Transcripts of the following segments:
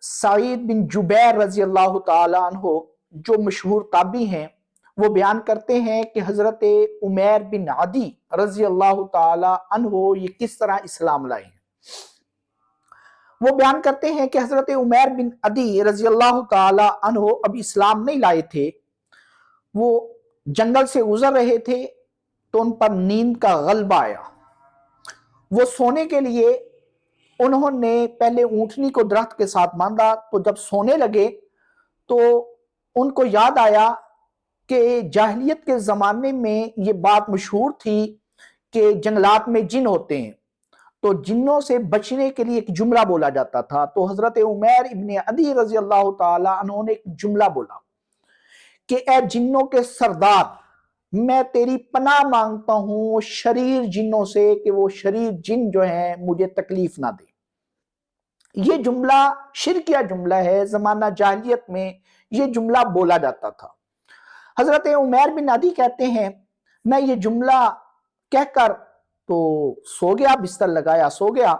سعید بن جبیر رضی اللہ تعالیٰ عنہ جو مشہور تابعی ہیں وہ بیان کرتے ہیں کہ حضرت عمیر بن عدی رضی اللہ تعالیٰ عنہ یہ کس طرح اسلام لائے ہیں۔ وہ بیان کرتے ہیں کہ حضرت عمیر بن عدی رضی اللہ تعالیٰ عنہ ابھی اسلام نہیں لائے تھے، وہ جنگل سے گزر رہے تھے تو ان پر نیند کا غلبہ آیا۔ وہ سونے کے لیے انہوں نے پہلے اونٹنی کو درخت کے ساتھ باندھا، تو جب سونے لگے تو ان کو یاد آیا کہ جاہلیت کے زمانے میں یہ بات مشہور تھی کہ جنگلات میں جن ہوتے ہیں، تو جنوں سے بچنے کے لیے ایک جملہ بولا جاتا تھا۔ تو حضرت عمیر ابن عدی رضی اللہ تعالیٰ عنہ نے ایک جملہ بولا کہ اے جنوں کے سردار، میں تیری پناہ مانگتا ہوں شریر جنوں سے کہ وہ شریر جن جو ہیں مجھے تکلیف نہ دے۔ یہ جملہ شرکیہ جملہ ہے، زمانہ جاہلیت میں یہ جملہ بولا جاتا تھا۔ حضرت عمیر بن عدی کہتے ہیں میں یہ جملہ کہہ کر تو سو گیا، بستر لگایا سو گیا۔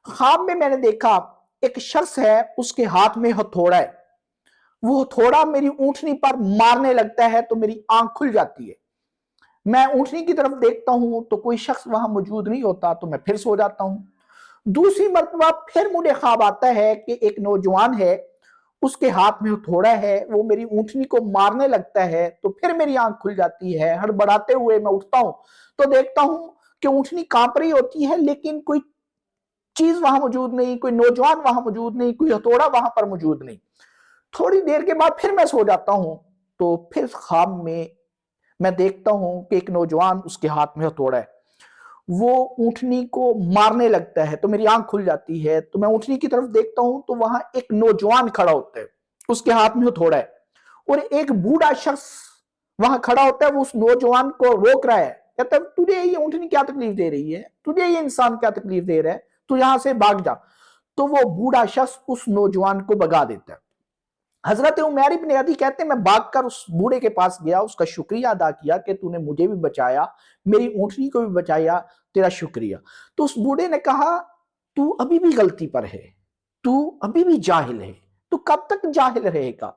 خواب میں نے دیکھا ایک شخص ہے، اس کے ہاتھ میں ہتھوڑا ہے، وہ ہتھوڑا میری اونٹنی پر مارنے لگتا ہے تو میری آنکھ کھل جاتی ہے۔ میں اونٹنی کی طرف دیکھتا ہوں تو کوئی شخص وہاں موجود نہیں ہوتا تو میں پھر سو جاتا ہوں۔ دوسری مرتبہ پھر مجھے خواب آتا ہے کہ ایک نوجوان ہے، اس کے ہاتھ میں ہتھوڑا ہے، وہ میری اونٹنی کو مارنے لگتا ہے تو پھر میری آنکھ کھل جاتی ہے۔ ہڑبڑاتے ہوئے میں اٹھتا ہوں تو دیکھتا ہوں کہ اونٹنی کانپ رہی ہوتی ہے لیکن کوئی چیز وہاں موجود نہیں، کوئی نوجوان وہاں موجود نہیں، کوئی ہتھوڑا وہاں پر موجود نہیں۔ تھوڑی دیر کے بعد پھر میں سو جاتا ہوں تو پھر خواب میں دیکھتا ہوں کہ ایک نوجوان اس کے ہاتھ میں ہتھوڑا ہے، وہ اونٹنی کو مارنے لگتا ہے تو میری آنکھ کھل جاتی ہے۔ تو میں اونٹنی کی طرف دیکھتا ہوں تو وہاں ایک نوجوان کھڑا ہوتا ہے، اس کے ہاتھ میں ہتھوڑا ہے، اور ایک بوڑھا شخص وہاں کھڑا ہوتا ہے، وہ اس نوجوان کو روک رہا ہے، کہتا ہے تجھے یہ اونٹنی کیا تکلیف دے رہی ہے، تجھے یہ انسان کیا تکلیف دے رہا ہے، تو یہاں سے بھاگ جا۔ تو وہ بوڑھا شخص اس نوجوان کو بھگا دیتا ہے۔ حضرت عمیر ابن عدی کہتے ہیں میں بھاگ کر اس بوڑھے کے پاس گیا، اس کا شکریہ ادا کیا کہ تو نے مجھے بھی بچایا، میری اونٹنی کو بھی بچایا، تیرا شکریہ۔ تو اس بوڑھے نے کہا تو ابھی بھی غلطی پر ہے، تو ابھی بھی جاہل ہے، تو کب تک جاہل رہے گا؟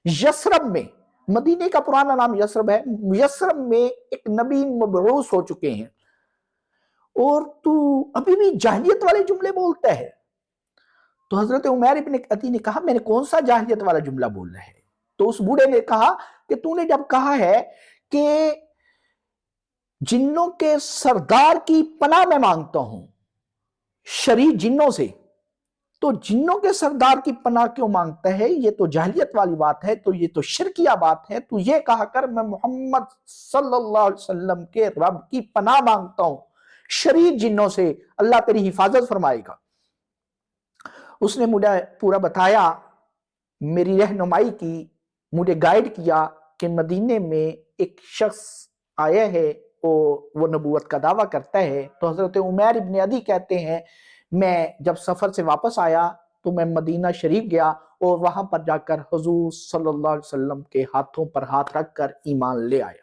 یثرب میں، مدینے کا پرانا نام یثرب ہے، یثرب میں ایک نبی مبعوث ہو چکے ہیں اور تو ابھی بھی جاہلیت والے جملے بولتا ہے۔ تو حضرت عمیر ابن عدی نے کہا میں نے کون سا جاہلیت والا جملہ بول رہا ہے؟ تو اس بوڑھے نے کہا کہ تو نے جب کہا ہے کہ جنوں کے سردار کی پناہ میں مانگتا ہوں شریر جنوں سے، تو جنوں کے سردار کی پناہ کیوں مانگتا ہے؟ یہ تو جاہلیت والی بات ہے، تو یہ تو شرکیہ بات ہے۔ تو یہ کہا کر میں محمد صلی اللہ علیہ وسلم کے رب کی پناہ مانگتا ہوں شریر جنوں سے، اللہ تیری حفاظت فرمائے گا۔ اس نے مجھے پورا بتایا، میری رہنمائی کی، مجھے گائیڈ کیا کہ مدینے میں ایک شخص آیا ہے، وہ نبوت کا دعویٰ کرتا ہے۔ تو حضرت عمیر ابن عدی کہتے ہیں میں جب سفر سے واپس آیا تو میں مدینہ شریف گیا اور وہاں پر جا کر حضور صلی اللہ علیہ وسلم کے ہاتھوں پر ہاتھ رکھ کر ایمان لے آیا۔